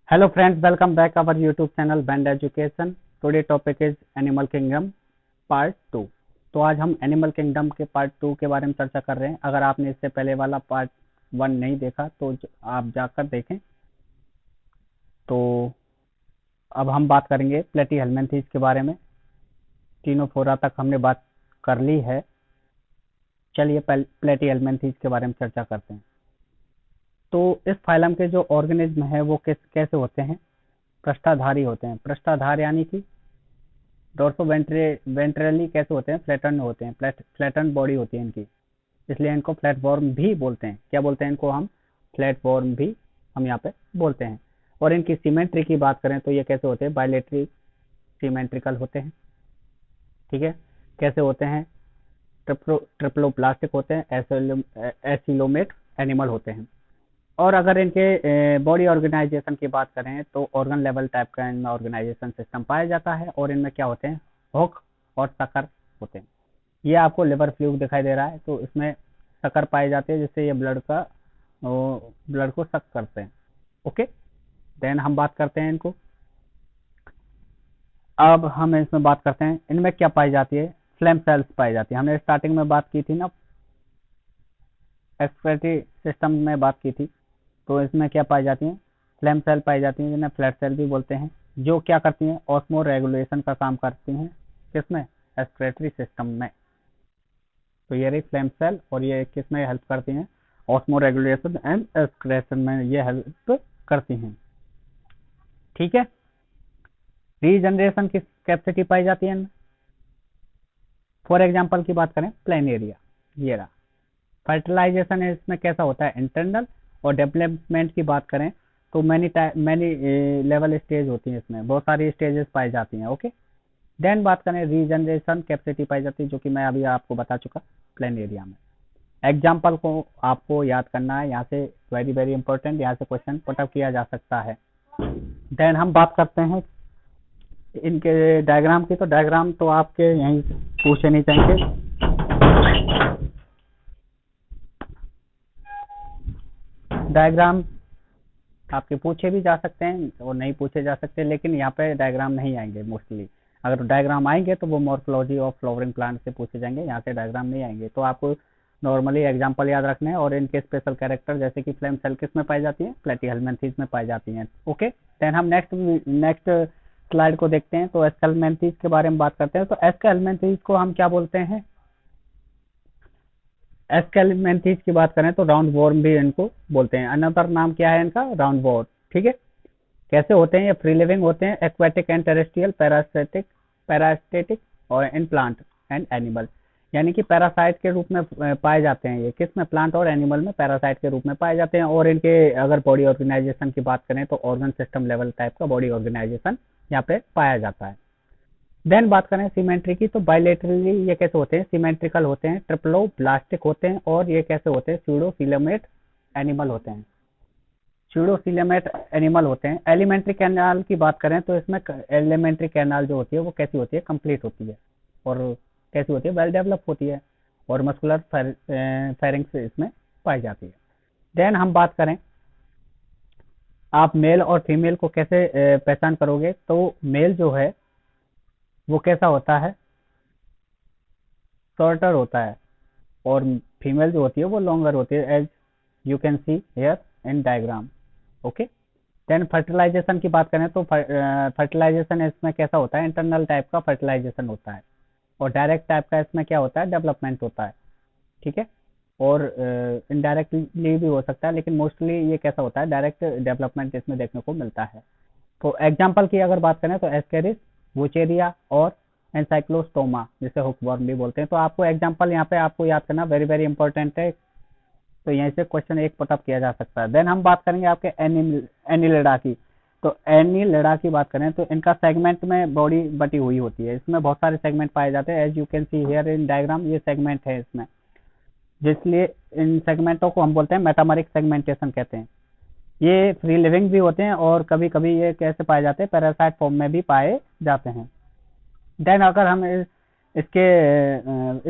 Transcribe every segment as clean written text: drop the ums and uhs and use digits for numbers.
Hello friends, welcome back our YouTube channel Band Education. Today topic is Animal Kingdom Part 2. तो आज हम animal kingdom के part 2 के बारे में चर्चा कर रहे हैं। अगर आपने इससे पहले वाला पार्ट 1 नहीं देखा तो आप जाकर देखें। तो अब हम बात करेंगे प्लेटीहेल्मिन्थेस के बारे में। टीनोफोरा तक हमने बात कर ली है। चलिए प्लेटीहेल्मिन्थेस के बारे में चर्चा करते हैं। तो इस फाइलम के जो ऑर्गेनिज्म है वो कैसे होते हैं? पृष्ठाधारी होते हैं। पृष्ठाधार यानी कि डोर्सोवेंट्रली कैसे होते हैं? फ्लैटन होते हैं। फ्लैटन बॉडी होती है इनकी, इसलिए इनको फ्लैटवॉर्म भी बोलते हैं। क्या बोलते हैं इनको? हम फ्लैटवॉर्म भी हम यहाँ पे बोलते हैं। और इनकी सिमेट्री की बात करें तो ये कैसे होते हैं? बायलेटरी सिमेट्रिकल होते हैं। ठीक है, कैसे होते हैं? ट्रिप्लोप्लास्टिक होते हैं। एसिलोमेट एनिमल होते हैं। और अगर इनके बॉडी ऑर्गेनाइजेशन की बात करें तो ऑर्गन लेवल टाइप का इनमें ऑर्गेनाइजेशन सिस्टम पाया जाता है। और इनमें क्या होते हैं? हुक और सकर होते हैं। ये आपको लिवर फ्लूइड दिखाई दे रहा है, तो इसमें सकर पाए जाते हैं जिससे ये ब्लड को सक करते हैं। ओके, देन हम बात करते हैं इनको। अब हम इसमें बात करते हैं इनमें क्या पाई जाती है? फ्लेम सेल्स पाई जाती है। हमने स्टार्टिंग में बात की थी ना, एक्सक्रीटरी सिस्टम में बात की थी। तो इसमें क्या पाई जाती हैं? फ्लेम सेल पाई जाती हैं, जिन्हें फ्लैट सेल भी बोलते हैं, जो क्या करती हैं? ऑस्मो रेगुलेशन का काम करती हैं। किसमें? एक्सक्रीटरी सिस्टम में। तो ये रही फ्लेम सेल, और ये किसमें हेल्प करती हैं? ऑस्मो रेगुलेशन एंड एक्सक्रीशन में ये हेल्प करती हैं। ठीक है, रीजनरेशन की कैपेसिटी पाई जाती है। फॉर एग्जाम्पल की बात करें, प्लेनेरिया, ये रहा। फर्टिलाइजेशन इसमें कैसा होता है? इंटरनल। और डेवलपमेंट की बात करें तो मैनी लेवल स्टेज होती है। इसमें बहुत सारी स्टेजेस पाई जाती हैं। ओके, देन बात करें रीजनरेशन कैपेसिटी पाई जाती है, जो कि मैं अभी आपको बता चुका प्लेन एरिया में। एग्जाम्पल को आपको याद करना है, यहाँ से वेरी वेरी इंपॉर्टेंट, यहाँ से क्वेश्चन पुटअप किया जा सकता है। देन हम बात करते हैं इनके डायग्राम की। तो डायग्राम तो आपके यहीं पूछे नहीं जाएंगे। डायग्राम आपके पूछे भी जा सकते हैं और नहीं पूछे जा सकते, लेकिन यहाँ पे डायग्राम नहीं आएंगे मोस्टली। अगर डायग्राम आएंगे तो वो मॉर्फोलॉजी ऑफ फ्लावरिंग प्लांट से पूछे जाएंगे, यहाँ से डायग्राम नहीं आएंगे। तो आपको नॉर्मली एग्जांपल याद रखने हैं, और इनके स्पेशल कैरेक्टर, जैसे कि फ्लेम सेल किस में पाई जाती है? प्लेटीहेल्मिन्थेस में पाई जाती हैं। ओके, देन हम नेक्स्ट स्लाइड को देखते हैं। तो एस्केल्मेंथेस के बारे में बात करते हैं। तो एस्केल्मेंथेस को हम क्या बोलते हैं? एस्केल्मेंथेस की बात करें तो राउंड वॉर्म भी इनको बोलते हैं। अनदर नाम क्या है इनका? Round warm. ठीक है, कैसे होते हैं? ये फ्री लिविंग होते हैं, एक्वेटिक एंड टेरेस्ट्रियल, पैरासिटिक और इन प्लांट एंड एनिमल, यानी कि पैरासाइट के रूप में पाए जाते हैं। ये किस में? प्लांट और एनिमल में पैरासाइट के रूप में पाए जाते हैं। और इनके अगर बॉडी ऑर्गेनाइजेशन की बात करें तो ऑर्गन सिस्टम लेवल टाइप का बॉडी ऑर्गेनाइजेशन यहाँ पे पाया जाता है। देन बात करें सिमेट्री की, तो बायलेटरली ये कैसे होते हैं? सिमेट्रिकल होते हैं, ट्रिप्लोब्लास्टिक होते हैं, और ये कैसे होते हैं? स्यूडोफिलेमेट एनिमल होते हैं। स्यूडोफिलेमेट एनिमल होते हैं। एलिमेंट्री कैनाल की बात करें तो इसमें एलिमेंट्री कैनाल जो होती है वो कैसी होती है? कंप्लीट होती है। और कैसी होती है? वेल डेवलप होती है। और मस्कुलर फेरिंग्स इसमें पाई जाती है। देन हम बात करें, आप मेल और फीमेल को कैसे पहचान करोगे? तो मेल जो है वो कैसा होता है? शॉर्टर होता है, और फीमेल जो होती है वो लॉन्गर होती है, as you can see here in diagram. Okay, then fertilization की बात करें तो फर्टिलाइजेशन इसमें कैसा होता है? इंटरनल टाइप का फर्टिलाइजेशन होता है, और डायरेक्ट टाइप का इसमें क्या होता है? डेवलपमेंट होता है। ठीक है, और इनडायरेक्टली भी हो सकता है, लेकिन मोस्टली ये कैसा होता है? डायरेक्ट डेवलपमेंट इसमें देखने को मिलता है। तो एग्जाम्पल की अगर बात करें तो एस्केरिस, वुचेरिया और एनसाइक्लोस्टोमा, जिसे हुकवर्म भी बोलते हैं। तो आपको एग्जाम्पल यहाँ पे आपको याद करना वेरी वेरी इंपॉर्टेंट है। तो यहीं से क्वेश्चन एक पुटअप किया जा सकता है। देन हम बात करेंगे आपके एनिलिडा की। तो एनिलिडा की बात करें तो इनका सेगमेंट में बॉडी बटी हुई होती है। इसमें बहुत सारे सेगमेंट पाए जाते हैं, as you can see here in diagram. ये सेगमेंट है इसमें, जिसलिए इन सेगमेंटों को हम बोलते हैं मेटामरिक सेगमेंटेशन कहते हैं। ये फ्री लिविंग भी होते हैं, और कभी कभी ये कैसे पाए जाते हैं? पैरासाइट फॉर्म में भी पाए जाते हैं। देन अगर हम इसके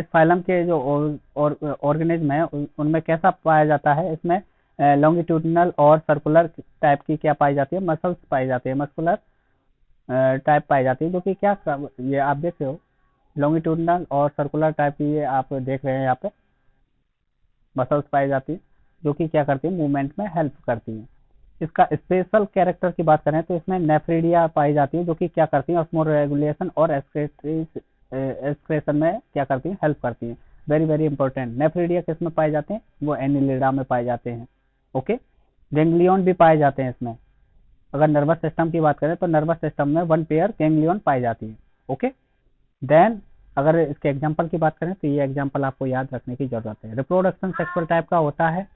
इस फाइलम के जो ऑर्गेनिज्म है उनमें कैसा पाया जाता है? इसमें लॉन्गिट्यूडनल और सर्कुलर टाइप की क्या पाई जाती है, मसल्स पाई जाती है, मस्कुलर टाइप पाई जाती है, जो कि क्या ये आप देख रहे हो लॉन्गिट्यूडनल और सर्कुलर टाइप की, ये आप देख रहे हैं यहाँ पे मसल्स पाई जाती है, जो कि क्या करती है, मूवमेंट में हेल्प करती है। इसका स्पेशल कैरेक्टर की बात करें तो इसमें नेफ्रीडिया पाई जाती है, जो कि क्या करती है, ऑस्मो रेगुलेशन और एक्सक्रेशन में क्या करती है, हेल्प करती है। वेरी वेरी इंपॉर्टेंट, नेफ्रीडिया किस में पाए जाते हैं, वो एनिलिडा में पाए जाते हैं। ओके, गैंग्लियन भी पाए जाते हैं इसमें। अगर नर्वस सिस्टम की बात करें तो नर्वस सिस्टम में वन पेयर गैंग्लियन पाई जाती है। ओके, देन अगर इसके एग्जांपल की बात करें तो ये एग्जांपल आपको याद रखने की जरूरत है। रिप्रोडक्शन सेक्सुअल टाइप का होता है,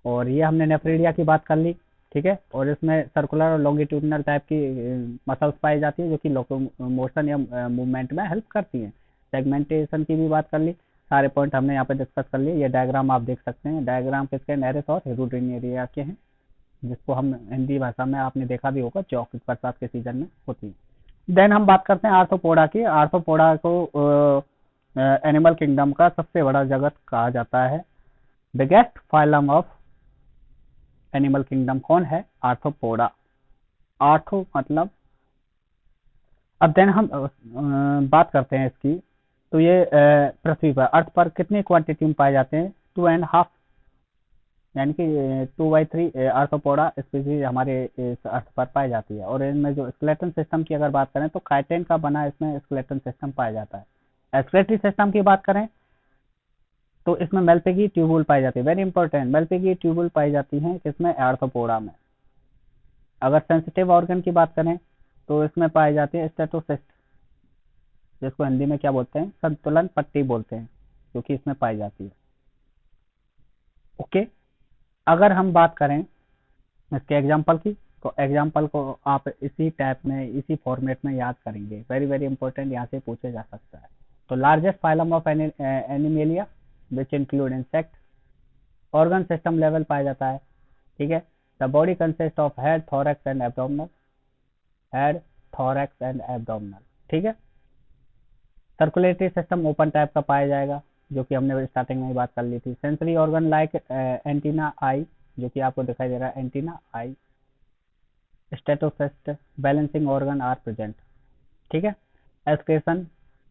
और ये हमने नेफ्रीडिया की बात कर ली, ठीक है। और इसमें सर्कुलर और लॉन्गिट्यूडनल टाइप की मसल्स पाई जाती है, जो कि लोकोमोशन या मूवमेंट में हेल्प करती हैं। सेगमेंटेशन की भी बात कर ली, सारे पॉइंट हमने यहाँ पे डिस्कस कर लिए। ये डायग्राम आप देख सकते हैं, डायग्राम किसके, नेरेस और हेरुडिनेरिया के हैं, जिसको हम हिंदी भाषा में आपने देखा भी होगा, चौक बरसात के सीजन में होती है। देन हम बात करते हैं आर्थ्रोपोडा की। आर्थ्रोपोडा को एनिमल किंगडम का सबसे बड़ा जगत कहा जाता है। Biggest phylum of animal kingdom कौन है, आर्थ्रोपोडा। आर्थो मतलब, अब देन हम बात करते हैं इसकी। तो ये पृथ्वी पर, अर्थ पर कितनी क्वांटिटी में पाए जाते हैं, 2.5, यानी कि 2/3 आर्थ्रोपोडा स्पीसीज हमारे इस अर्थ पर पाई जाती है। और इनमें जो स्केलेटन सिस्टम की अगर बात करें तो काइटिन का बना इसमें स्केलेटन सिस्टम पाया जाता है। एक्सक्रेटरी सिस्टम की बात करें तो इसमें मेल्पिगी ट्यूबुल पाई जाती है। वेरी इंपॉर्टेंट, मेल्पिगी ट्यूबुल पाई जाती है किसमें, आर्थ्रोपोडा में। अगर सेंसिटिव ऑर्गन की बात करें तो इसमें पाई जाती है स्टेटोसिस्ट, जिसको हिंदी में क्या बोलते हैं, संतुलन पट्टी बोलते हैं, जो कि इसमें पाई जाती है। ओके, अगर हम बात करें इसके एग्जाम्पल की, तो एग्जाम्पल को आप इसी टाइप में, इसी फॉर्मेट में याद करेंगे। वेरी वेरी इंपॉर्टेंट, यहाँ से पूछे जा सकता है। तो largest phylum of animalia which include insect, organ system level पाया जाता है, ठीक है। The body consist of head, thorax and abdominal, head, thorax and abdominal, ठीक है। सर्कुलेटरी सिस्टम ओपन टाइप का पाया जाएगा, जो कि हमने स्टार्टिंग में ही बात कर ली थी। Sensory organ like antenna eye, जो कि आपको दिखाई दे रहा है, antenna eye, statocyst, balancing organ are present, ठीक है। Excretion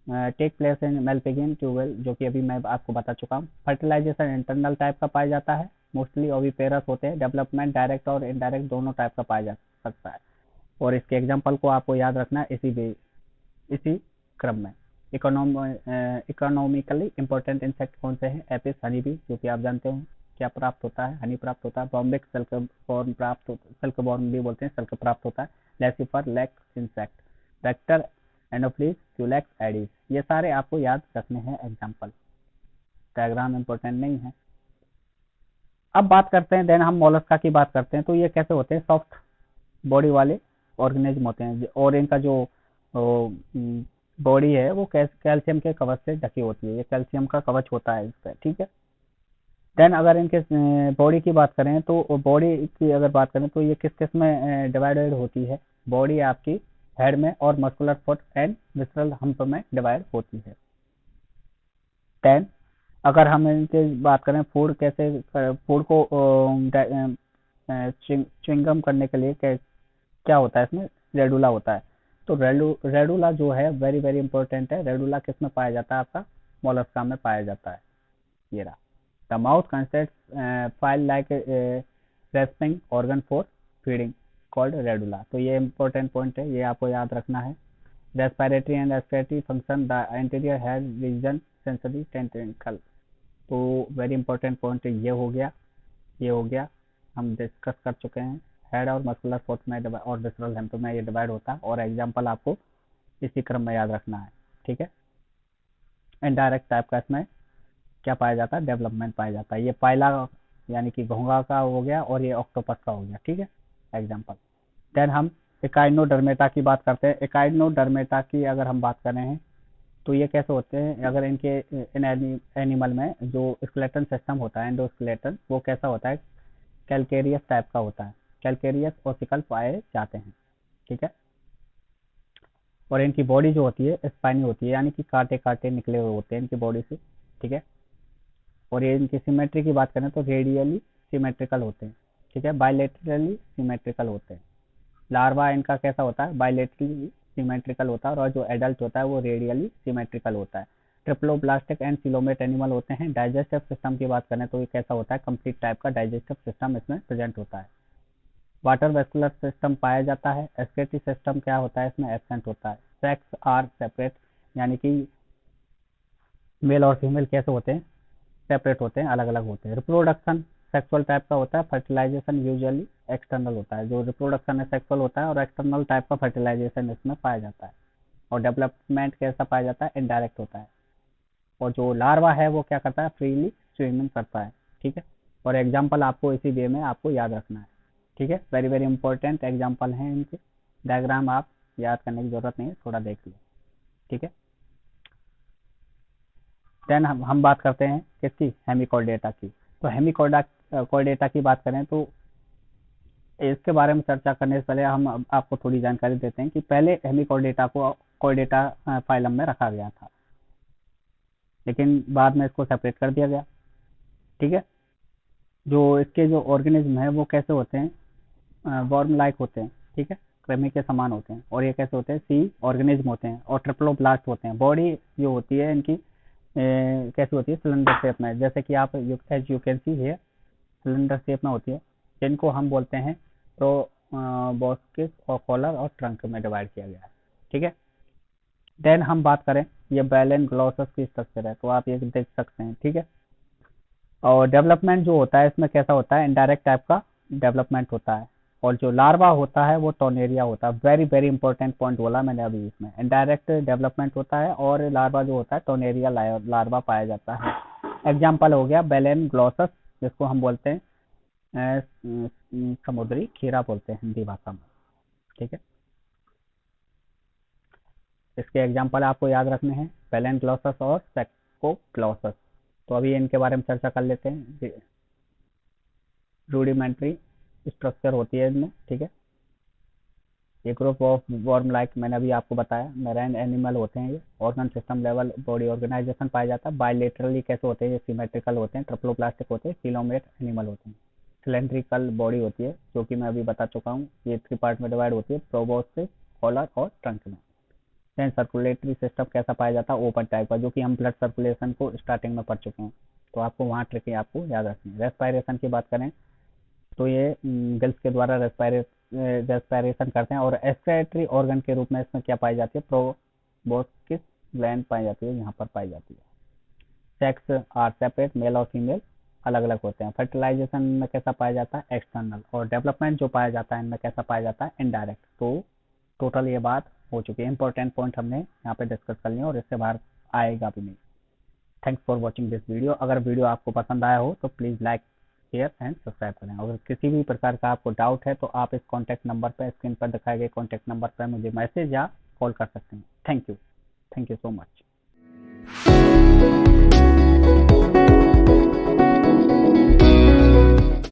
take place in malpighian tubule, जो कि अभी मैं आपको बता चुका हूँ। फर्टिलाइजेशन इंटरनल टाइप का पाया जाता है, मोस्टली ओविपेरस होते हैं। डेवलपमेंट डायरेक्ट और इनडायरेक्ट दोनों टाइप का पाया जा सकता है। और इसके एग्जाम्पल को आपको याद रखना है इसी क्रम में। इकोनॉमिकली इंपॉर्टेंट इंसेक्ट कौन से हैं, एपिस, हनी बी, जो कि आप जानते हो क्या प्राप्त होता है, हनी प्राप्त होता है। बॉम्बिक सिल्कबॉर्न प्राप्त होता है, सिल्कबॉर्न भी बोलते हैं, सिल्क प्राप्त होता है। Laccifer, lac insect, vector, Anopheles, Culex, Aedes, ये सारे आपको याद रखने हैं एग्जाम्पल। डायग्राम इंपॉर्टेंट नहीं है। अब बात करते हैं, देन हम मोलस्का की बात करते हैं। तो ये कैसे होते हैं, सॉफ्ट बॉडी वाले ऑर्गेनिज्म होते हैं, और इनका जो बॉडी है वो कैल्शियम के कवच से ढकी होती है। ये कैल्शियम का कवच होता है इस पर, ठीक है। देन अगर इनके बॉडी की बात करें तो बॉडी की अगर बात करें तो ये किस किस में डिवाइडेड होती है, बॉडी आपकी हेड में और muscular foot and visceral hump में डिवाइड होती है। देन अगर हम इनके बात करें फूड, कैसे फूड को च्युइंगम करने के लिए क्या होता है, इसमें रेडुला होता है। तो रेडुला जो है वेरी वेरी इंपॉर्टेंट है। रेडुला किस में पाया जाता है, आपका मोलस्का में पाया जाता है। ये रहा, the mouth consist file like respiring organ for feeding called radula. तो ये इंपॉर्टेंट पॉइंट है, ये आपको याद रखना है। Respiratory and respiratory function, the anterior head region, sensory tentacle. तो वेरी इंपॉर्टेंट पॉइंट ये हो गया, ये हो गया, हम डिस्कस कर चुके हैं। हेड और मस्कुलर फोर्स में और विसरल हेम्प में ये डिवाइड होता है। और एग्जांपल आपको इसी क्रम में याद रखना है, ठीक है। इनडायरेक्ट टाइप का इसमें क्या पाया जाता है, डेवलपमेंट पाया जाता है। ये पाइला यानी कि घोंघा का हो गया, और ये ऑक्टोपस का हो गया, ठीक है, एग्जाम्पल। देन हम एकाइनोडर्मेटा की बात करते हैं। एकाइनोडर्मेटा की अगर हम बात कर रहे हैं तो ये कैसे होते हैं, अगर इनके इन एनिमल में जो स्केलेटन सिस्टम होता है, एंडोस्केलेटन, वो कैसा होता है, कैलकेरियस टाइप का होता है। कैलकेरियस ओसिकल पाए जाते हैं, ठीक है। और इनकी बॉडी जो होती है स्पाइनी होती है, यानी कि कांटे कांटे निकले हुए होते हैं इनकी बॉडी से, ठीक है। और ये इनकी सिमेट्री की बात करें तो रेडियली सिमेट्रिकल होते हैं, ठीक है, बायलेटरली सिमेट्रिकल होते हैं। लार्वा इनका कैसा होता है, बायलेटरली सिमेट्रिकल होता है, और जो एडल्ट होता है वो रेडियली सिमेट्रिकल होता है। ट्रिप्लोब्लास्टिक एंड सिलोमेट एनिमल होते हैं। डाइजेस्टिव सिस्टम की बात करें तो ये कैसा होता है, कंप्लीट टाइप का डाइजेस्टिव सिस्टम इसमें प्रेजेंट होता है। वाटर वेस्कुलर सिस्टम पाया जाता है। एक्सक्रीटरी सिस्टम क्या होता है, इसमें एब्सेंट होता है। सेक्स आर सेपरेट, यानी कि मेल और फीमेल कैसे होते हैं, सेपरेट होते हैं, अलग अलग होते हैं। रिप्रोडक्शन सेक्सुअल टाइप का होता है। फर्टिलाइजेशन यूजुअली एक्सटर्नल होता है। जो रिप्रोडक्शन है सेक्सुअल होता है, और एक्सटर्नल टाइप का फर्टिलाइजेशन इसमें पाया जाता है। और डेवलपमेंट कैसा पाया जाता है, इनडायरेक्ट होता है। और जो लार्वा है वो क्या करता है, फ्रीली स्विमिंग करता है, ठीक है। और एग्जाम्पल आपको इसी वे में आपको याद रखना है, ठीक है। वेरी वेरी इंपॉर्टेंट एग्जाम्पल हैं इनके। डायग्राम आप याद करने की जरूरत नहीं है, थोड़ा देख लो, ठीक है। देन हम बात करते हैं किसकी, हेमिकॉर्डेटा की। तो हेमिकॉर्डेटा की बात करें तो इसके बारे में चर्चा करने से पहले हम आपको थोड़ी जानकारी देते हैं कि पहले हेमिकॉर्डेटा को कॉर्डेटा फाइलम में रखा गया था, लेकिन बाद में इसको सेपरेट कर दिया गया, ठीक है। जो इसके जो ऑर्गेनिज्म है वो कैसे होते हैं, वर्म लाइक होते हैं, ठीक है, कृमि के समान होते हैं। और ये कैसे होते हैं, सी ऑर्गेनिज्म होते हैं, और ट्रिप्लोब्लास्ट होते हैं। बॉडी जो होती है इनकी कैसी होती है, सिलेंडर शेप में, जैसे कि आप as you can see here, cylinder shape में होती है, जिनको हम बोलते हैं प्रोबोस्किस और कॉलर और ट्रंक में डिवाइड किया गया है, ठीक है। देन हम बात करें, ये बेल एंड ग्लॉसस की स्ट्रक्चर है, तो आप ये देख सकते हैं, ठीक है। और डेवलपमेंट जो होता है इसमें कैसा होता है, इनडायरेक्ट टाइप का डेवलपमेंट होता है। और जो लार्वा होता है वो टोनेरिया होता है। वेरी वेरी इंपॉर्टेंट पॉइंट बोला मैंने अभी, इसमें इनडायरेक्ट डेवलपमेंट होता है, और लार्वा जो होता है टोनेरिया लार्वा पाया जाता है। एग्जाम्पल हो गया बेलेन ग्लॉसस, जिसको हम बोलते हैं समुद्री खीरा बोलते हैं हिंदी भाषा में, ठीक है। इसके एग्जाम्पल आपको याद रखने हैं, बेलेन ग्लॉसस और सेक्कोग्लॉसस। तो अभी इनके बारे में चर्चा कर लेते हैं। रूडिमेंट्री स्ट्रक्चर होती है इनमें, ठीक है। ये ग्रुप ऑफ वर्म लाइक मैंने अभी आपको बताया, मेराइन एनिमल होते हैं ये। Organ system level body organization पाया जाता है। बायलेटरली कैसे होते हैं, ये सिमेट्रिकल होते हैं। ट्रिप्लोप्लास्टिक होते हैं। सिलोमेट एनिमल होते हैं। सिलेंड्रिकल बॉडी होती है, जो कि मैं अभी बता चुका हूँ। ये 3 पार्ट में डिवाइड होती है, प्रोबोस्किस, कॉलर और ट्रंक में। देन सर्कुलेटरी सिस्टम कैसा पाया जाता है, ओपन टाइप का, जो कि हम ब्लड सर्कुलेशन को स्टार्टिंग में पढ़ चुके हैं, तो आपको वहाँ ट्रिक आपको याद रखनी है। रेस्पायरेशन की बात करें तो ये गिल्स के द्वारा रेस्पायरेशन करते हैं। और एक्सक्रीटरी ऑर्गन के रूप में इसमें क्या पाई जाती है, प्रोबोस्किस ग्लैंड पाई जाती है, यहाँ पर पाई जाती है। सेक्स आर सेपरेट, मेल और फीमेल अलग अलग होते हैं। फर्टिलाइजेशन में कैसा पाया जाता है, एक्सटर्नल। और डेवलपमेंट जो पाया जाता है इनमें कैसा पाया जाता है, इनडायरेक्ट। तो टोटल ये बात हो चुकी है। इंपॉर्टेंट पॉइंट हमने यहाँ पे डिस्कस कर लिया, और इससे बाहर आएगा भी नहीं। Thanks for watching this video. अगर वीडियो आपको पसंद आया हो तो please like, share and subscribe करें। अगर किसी भी प्रकार का आपको डाउट है तो आप इस कॉन्टैक्ट नंबर पर, स्क्रीन पर दिखाए गए कॉन्टैक्ट नंबर पर मुझे मैसेज या कॉल कर सकते हैं। Thank you so much.